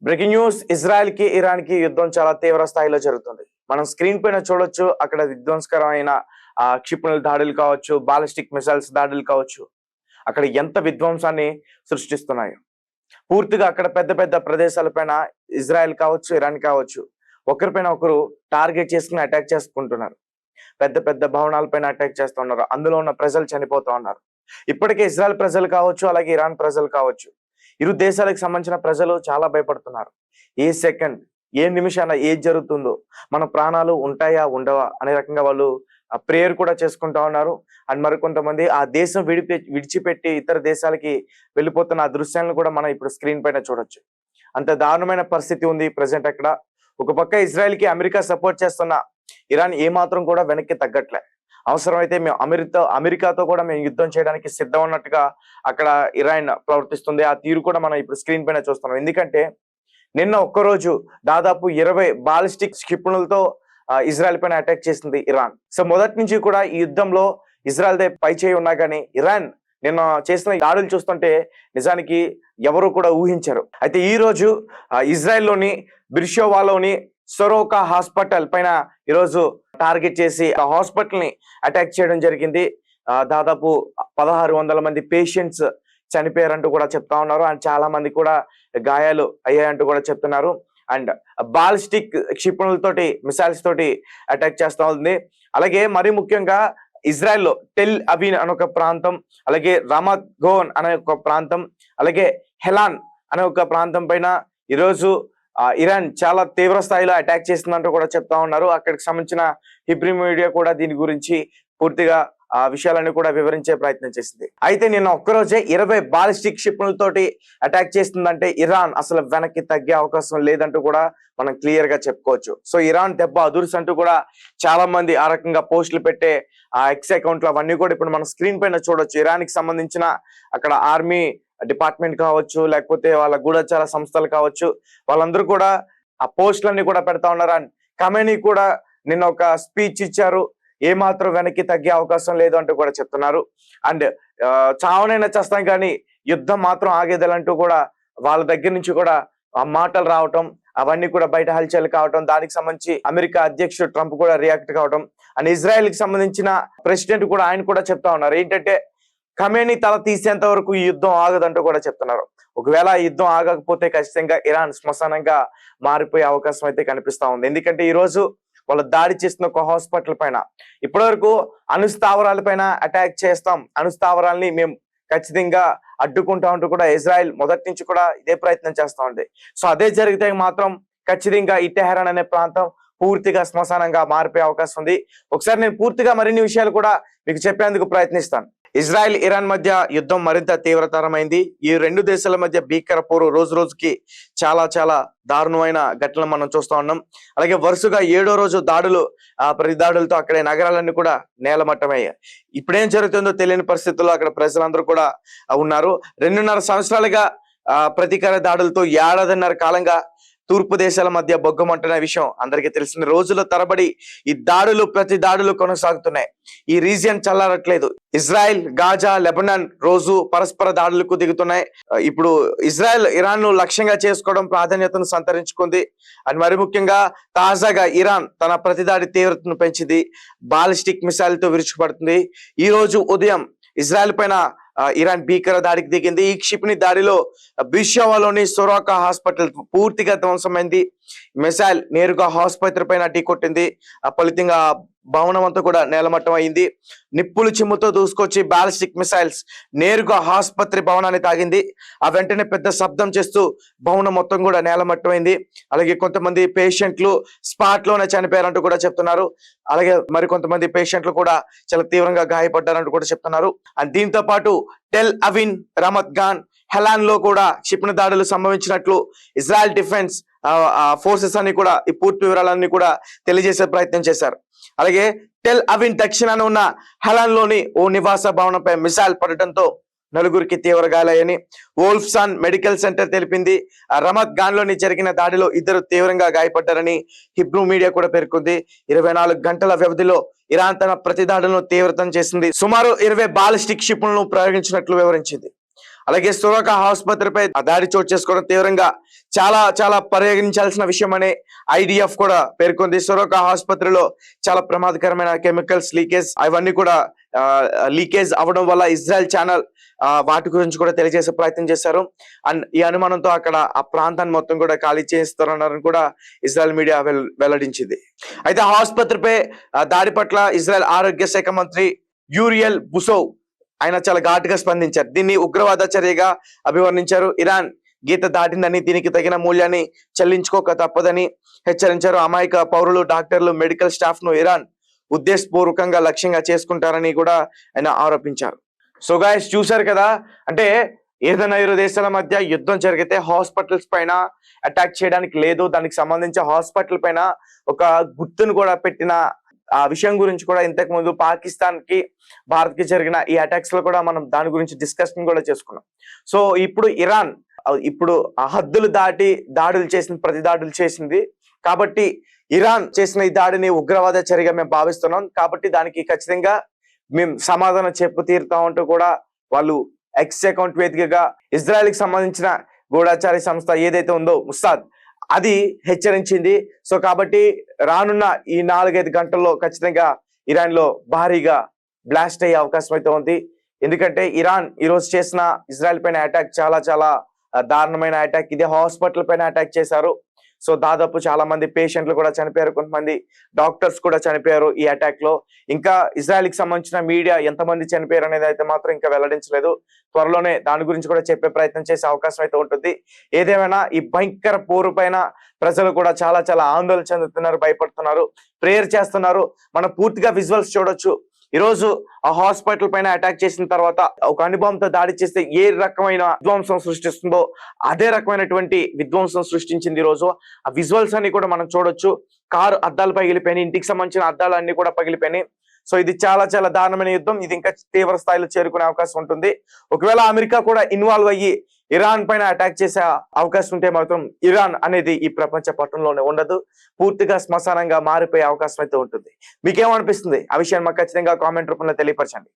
Breaking news. Israel కి Iran కి యుద్ధం చాలా తీవ్ర స్థాయిలో జరుగుతుంది. మనం స్క్రీన్ పైన చూడొచ్చు. అక్కడ విధ్వంసకరమైన క్షిపణుల దాడులు కావచ్చు, బాలిస్టిక్ మిసైల్స్ దాడులు కావచ్చు, అక్కడ ఎంత విధ్వంసాన్ని సృష్టిస్తున్నాయి. పూర్తిగా అక్కడ పెద్ద పెద్ద ప్రదేశాలపైన ఇజ్రాయెల్ కావచ్చు, ఇరాన్ కావచ్చు, ఒకరిపైన ఒకరు టార్గెట్ చేసుకుని అటాక్ చేసుకుంటున్నారు. పెద్ద పెద్ద భవనాలపైన అటాక్ చేస్తూ ఉన్నారు. అందులో ఉన్న ప్రజలు చనిపోతూ ఉన్నారు. ఇప్పటికే ఇజ్రాయెల్ ప్రజలు కావచ్చు, అలాగే ఇరాన్ ప్రజలు కావచ్చు, ఇరు దేశాలకు సంబంధించిన ప్రజలు చాలా భయపడుతున్నారు. ఏ సెకండ్, ఏ నిమిషాన ఏది జరుగుతుందో, మన ప్రాణాలు ఉంటాయా ఉండవా అనే రకంగా వాళ్ళు ప్రేయర్ కూడా చేసుకుంటా ఉన్నారు. అండ్ మరికొంతమంది ఆ దేశం విడిచిపెట్టి ఇతర దేశాలకి వెళ్ళిపోతున్న ఆ దృశ్యాలను కూడా మనం ఇప్పుడు స్క్రీన్ పైన చూడొచ్చు. అంత దారుణమైన పరిస్థితి ఉంది ప్రజెంట్ అక్కడ. ఒక పక్క ఇజ్రాయెల్ కి అమెరికా సపోర్ట్ చేస్తున్న ఇరాన్ ఏమాత్రం కూడా వెనక్కి తగ్గట్లే. అవసరమైతే మేము అమెరికాతో కూడా మేము యుద్ధం చేయడానికి సిద్ధం అన్నట్టుగా అక్కడ ఇరాన్ ప్రవర్తిస్తుంది. ఆ తీరు కూడా మనం ఇప్పుడు స్క్రీన్ పైన చూస్తున్నాం. ఎందుకంటే నిన్న ఒక్కరోజు దాదాపు 20 బాలిస్టిక్ క్షిపణులతో ఇజ్రాయెల్ పైన అటాక్ చేసింది ఇరాన్. సో మొదటి నుంచి కూడా ఈ యుద్ధంలో ఇజ్రాయెల్ దే పై చేయి ఉన్నా కానీ ఇరాన్ నిన్న చేసిన దాడులు చూస్తుంటే నిజానికి ఎవరు కూడా ఊహించరు. అయితే ఈ రోజు ఇజ్రాయెల్లోని బిర్షోవాలోని సొరోకా హాస్పిటల్ పైన ఈరోజు టార్గెట్ చేసి ఆ హాస్పిటల్ ని అటాక్ చేయడం జరిగింది. దాదాపు 1600 మంది పేషెంట్స్ చనిపోయారంటూ కూడా చెప్తా ఉన్నారు. అండ్ చాలా మంది కూడా గాయాలు అయ్యాయంటూ కూడా చెప్తున్నారు. అండ్ బాలిస్టిక్ క్షిపణులతోటి మిసైల్స్ తోటి అటాక్ చేస్తా ఉంది. అలాగే మరి ముఖ్యంగా ఇజ్రాయెల్లో టెల్ అవీన్ అనే ఒక ప్రాంతం, అలాగే రామత్ గోన్ అనే ఒక ప్రాంతం, అలాగే హెలాన్ అనే ఒక ప్రాంతం పైన ఈరోజు ఇరాన్ చాలా తీవ్ర స్థాయిలో అటాక్ చేస్తుందంటూ కూడా చెప్తా ఉన్నారు. అక్కడికి సంబంధించిన హిబ్రూ మీడియా కూడా దీని గురించి పూర్తిగా ఆ విషయాలన్నీ కూడా వివరించే ప్రయత్నం చేసింది. అయితే నిన్న ఒక్కరోజే 20 బాలిస్టిక్ క్షిపణులతోటి అటాక్ చేస్తుందంటే ఇరాన్ అసలు వెనక్కి తగ్గే అవకాశం లేదంటూ కూడా మనం క్లియర్ గా చెప్పుకోవచ్చు. సో ఇరాన్ దెబ్బ అదుర్స్ అంటూ కూడా చాలా మంది ఆ రకంగా పోస్టులు పెట్టే ఆ ఎక్స్ అకౌంట్లు అవన్నీ కూడా ఇప్పుడు మనం స్క్రీన్ పైన చూడొచ్చు. ఇరాన్ కి సంబంధించిన అక్కడ ఆర్మీ డిపార్ట్మెంట్ కావచ్చు, లేకపోతే వాళ్ళ గూఢచార సంస్థలు కావచ్చు, వాళ్ళందరూ కూడా ఆ పోస్టులన్నీ కూడా పెడతా ఉన్నారు. అండ్ ఖమేనీ కూడా నిన్న ఒక స్పీచ్ ఇచ్చారు. ఏమాత్రం వెనక్కి తగ్గే అవకాశం లేదు అంటూ కూడా చెప్తున్నారు. అండ్ చావనైనా చేస్తాం కానీ యుద్ధం మాత్రం ఆగేదలంటూ కూడా వాళ్ళ దగ్గర నుంచి కూడా ఆ మాటలు రావటం, అవన్నీ కూడా బయట హల్చల్ కావటం, దానికి సంబంధించి అమెరికా అధ్యక్షుడు ట్రంప్ కూడా రియాక్ట్ కావటం, అండ్ ఇజ్రాయెల్ కి సంబంధించిన ప్రెసిడెంట్ కూడా ఆయన కూడా చెప్తా ఉన్నారు ఏంటంటే ఖమేనీ తల తీసేంత వరకు ఈ యుద్ధం ఆగదంటూ కూడా చెప్తున్నారు. ఒకవేళ ఈ యుద్ధం ఆగకపోతే ఖచ్చితంగా ఇరాన్ శ్మశానంగా మారిపోయే అవకాశం అయితే కనిపిస్తా ఉంది. ఎందుకంటే ఈ రోజు వాళ్ళు దాడి చేసిన ఒక హాస్పిటల్ పైన ఇప్పటివరకు అణుస్థావరాల పైన అటాక్ చేస్తాం, అణుస్థావరాల్ని మేము ఖచ్చితంగా అడ్డుకుంటా ఉంటూ కూడా ఇజ్రాయెల్ మొదటి నుంచి కూడా ఇదే ప్రయత్నం చేస్తా ఉంది. సో అదే జరిగితే మాత్రం ఖచ్చితంగా ఈ టెహరాన్ అనే ప్రాంతం పూర్తిగా శ్మశానంగా మారిపోయే అవకాశం ఉంది. ఒకసారి నేను పూర్తిగా మరిన్ని విషయాలు కూడా మీకు చెప్పేందుకు ప్రయత్నిస్తాను. ఇజ్రాయెల్ ఇరాన్ మధ్య యుద్ధం మరింత తీవ్రతరమైంది. ఈ రెండు దేశాల మధ్య భీకర పోరు రోజు రోజుకి చాలా చాలా దారుణమైన ఘటనలు మనం చూస్తా ఉన్నాం. అలాగే వరుసగా 7వ రోజు దాడులు, ప్రతి దాడులతో అక్కడ నగరాలన్నీ కూడా నేలమట్టమయ్యాయి. ఇప్పుడేం జరుగుతుందో తెలియని పరిస్థితుల్లో అక్కడ ప్రజలందరూ కూడా ఉన్నారు. 2.5 సంవత్సరాలుగా ప్రతీకార దాడులతో 1.5 కాలంగా తూర్పు దేశాల మధ్య బొగ్గమంటున్న విషయం అందరికీ తెలిసిన. రోజుల తరబడి ఈ దాడులు, ప్రతి దాడులు కొనసాగుతున్నాయి. ఈ రీజియన్ చల్లారట్లేదు. ఇజ్రాయెల్, గాజా, లెబనాన్ రోజు పరస్పర దాడులకు దిగుతున్నాయి. ఇప్పుడు ఇజ్రాయెల్ ఇరాన్ ను లక్ష్యంగా చేసుకోవడం ప్రాధాన్యతను సంతరించుకుంది. అని మరి ముఖ్యంగా తాజాగా ఇరాన్ తన ప్రతిదాడి తీవ్రతను పెంచింది. బాలిస్టిక్ మిసైల్ తో విరుచుకుపడుతుంది. ఈ రోజు ఉదయం ఇజ్రాయెల్ పైన ఇరాన్ భీకర దాడికి దిగింది. ఈ క్షిపణి దాడిలో బిర్షోవాలోని సొరోకా హాస్పిటల్ పూర్తిగా ధ్వంసమైంది. మిసైల్ నేరుగా ఆసుపత్రి పైన ఢీకొట్టింది. ఫలితంగా భవనం అంతా కూడా నేలమట్టం అయింది. నిప్పులు చిమ్ముతో దూసుకొచ్చి బాలిస్టిక్ మిసైల్స్ నేరుగా ఆసుపత్రి భవనాన్ని తాగింది. ఆ వెంటనే పెద్ద శబ్దం చేస్తూ భవనం మొత్తం కూడా నేలమట్టమైంది. అలాగే కొంతమంది పేషెంట్లు స్పాట్ లోనే చనిపోయారంటూ కూడా చెప్తున్నారు. అలాగే మరి కొంతమంది పేషెంట్లు కూడా చాలా తీవ్రంగా గాయపడ్డారంటూ కూడా చెప్తున్నారు. అండ్ దీంతో పాటు టెల్ అవిన్, రమత్ గాన్, హెలాన్ లో కూడా క్షిపణి దాడులు సంభవించినట్లు ఇజ్రాయెల్ డిఫెన్స్ ఫోర్సెస్ అని కూడా ఈ పూర్తి వివరాలన్నీ కూడా తెలియజేసే ప్రయత్నం చేశారు. అలాగే టెల్ అవిన్ దక్షిణాన ఉన్న హెలాన్ లోని ఓ నివాస భవనంపై మిసైల్ పడటంతో 4గురికి తీవ్ర గాయాలని వోల్ఫ్సాన్ మెడికల్ సెంటర్ తెలిపింది. రమత్ గాన్ లోని జరిగిన దాడిలో 2 తీవ్రంగా గాయపడ్డారని హిబ్రూ మీడియా కూడా పేర్కొంది. 24 గంటల వ్యవధిలో ఇరాన్ తన ప్రతి దాడులను తీవ్రతం చేసింది. సుమారు 20 బాలిస్టిక్ క్షిపణులను ప్రయోగించినట్లు వివరించింది. అలాగే సొరకా ఆసుపత్రిపై ఆ దాడి చోటు చేసుకోవడం తీవ్రంగా చాలా చాలా పరిగణించాల్సిన విషయం అని IDF కూడా పేర్కొంది. సొరకా ఆసుపత్రిలో చాలా ప్రమాదకరమైన కెమికల్స్ లీకేజ్ అవన్నీ కూడా లీకేజ్ అవ్వడం వల్ల ఇజ్రాయెల్ ఛానల్ వాటి గురించి కూడా తెలియజేసే ప్రయత్నం చేశారు. అండ్ ఈ అనుమానంతో అక్కడ ఆ ప్రాంతాన్ని మొత్తం కూడా ఖాళీ చేస్తారన్నారని కూడా ఇజ్రాయెల్ మీడియా వెల్లడించింది. అయితే ఆసుపత్రిపై దాడి పట్ల ఇజ్రాయెల్ ఆరోగ్య శాఖ మంత్రి యూరియల్ బుసోవ్ ఆయన చాలా ఘాటుగా స్పందించారు. దీన్ని ఉగ్రవాద చర్యగా అభివర్ణించారు. ఇరాన్ గీత దాటిందని దీనికి తగిన మూల్యాన్ని చెల్లించుకోక తప్పదని హెచ్చరించారు. అమాయక పౌరులు, డాక్టర్లు, మెడికల్ స్టాఫ్ ను ఇరాన్ ఉద్దేశపూర్వకంగా లక్ష్యంగా చేసుకుంటారని కూడా ఆయన ఆరోపించారు. సో గాయస్ చూశారు కదా, అంటే ఏదైనా ఇరు దేశాల మధ్య యుద్ధం జరిగితే హాస్పిటల్స్ పైన అటాక్ చేయడానికి లేదు, దానికి సంబంధించి హాస్పిటల్ పైన ఒక గుర్తును కూడా పెట్టిన ఆ విషయం గురించి కూడా ఇంతకు ముందు పాకిస్తాన్ కి భారత్ కి జరిగిన ఈ అటాక్స్ లో కూడా మనం దాని గురించి డిస్కషన్ కూడా చేసుకున్నాం. సో ఇప్పుడు ఇరాన్ ఇప్పుడు ఆ హద్దులు దాటి ప్రతి దాడులు చేసింది కాబట్టి ఇరాన్ చేసిన ఈ దాడిని ఉగ్రవాద చర్యగా మేము భావిస్తున్నాం. కాబట్టి దానికి ఖచ్చితంగా మేము సమాధానం చెప్పు తీరుతామంటూ కూడా వాళ్ళు ఎక్స్ అకౌంట్ వేదికగా ఇజ్రాయెల్ కి సంబంధించిన గూఢాచారి సంస్థ ఏదైతే ఉందో ముసాద్ అది హెచ్చరించింది. సో కాబట్టి రానున్న ఈ 4-5 గంటల్లో ఖచ్చితంగా ఇరాన్ లో భారీగా బ్లాస్ట్ అయ్యే అవకాశం అయితే ఉంది. ఎందుకంటే ఇరాన్ ఈ రోజు చేసిన ఇజ్రాయెల్ పైన అటాక్ చాలా చాలా దారుణమైన అటాక్. ఇది హాస్పిటల్ పైన అటాక్ చేశారు. సో దాదాపు చాలా మంది పేషెంట్లు కూడా చనిపోయారు, కొంతమంది డాక్టర్స్ కూడా చనిపోయారు ఈ అటాక్ లో. ఇంకా ఇజ్రాయెల్ కి సంబంధించిన మీడియా ఎంతమంది చనిపోయారు అనేది అయితే మాత్రం ఇంకా వెల్లడించలేదు. త్వరలోనే దాని గురించి కూడా చెప్పే ప్రయత్నం చేసే అవకాశం అయితే ఉంటుంది. ఏదేమైనా ఈ భయంకర పోరు పైన ప్రజలు కూడా చాలా చాలా ఆందోళన చెందుతున్నారు, భయపడుతున్నారు, ప్రేయర్ చేస్తున్నారు. మనం పూర్తిగా విజువల్స్ చూడొచ్చు. ఈ రోజు ఆ హాస్పిటల్ పైన అటాక్ చేసిన తర్వాత ఒక అణుబాంబుతో దాడి చేస్తే ఏ రకమైన విధ్వంసం సృష్టిస్తుందో అదే రకమైనటువంటి విధ్వంసం సృష్టించింది ఈ రోజు. ఆ విజువల్స్ అన్ని కూడా మనం చూడొచ్చు. కారు అద్దాలు పగిలిపోయినాయి, ఇంటికి సంబంధించిన అద్దాలు అన్ని కూడా పగిలిపోయినాయి. సో ఇది చాలా చాలా దారుణమైన యుద్ధం. ఇది ఇంకా తీవ్ర స్థాయిలో చేరుకునే అవకాశం ఉంటుంది. ఒకవేళ అమెరికా కూడా ఇన్వాల్వ్ అయ్యి ఇరాన్ పైన అటాక్ చేసే అవకాశం ఉంటే మాత్రం ఇరాన్ అనేది ఈ ప్రపంచ పట్టణంలోనే ఉండదు, పూర్తిగా శ్మశానంగా మారిపోయే అవకాశం అయితే ఉంటుంది. మీకేమనిపిస్తుంది ఆ విషయాన్ని మాకు ఖచ్చితంగా కామెంట్ రూపంలో తెలియపరచండి.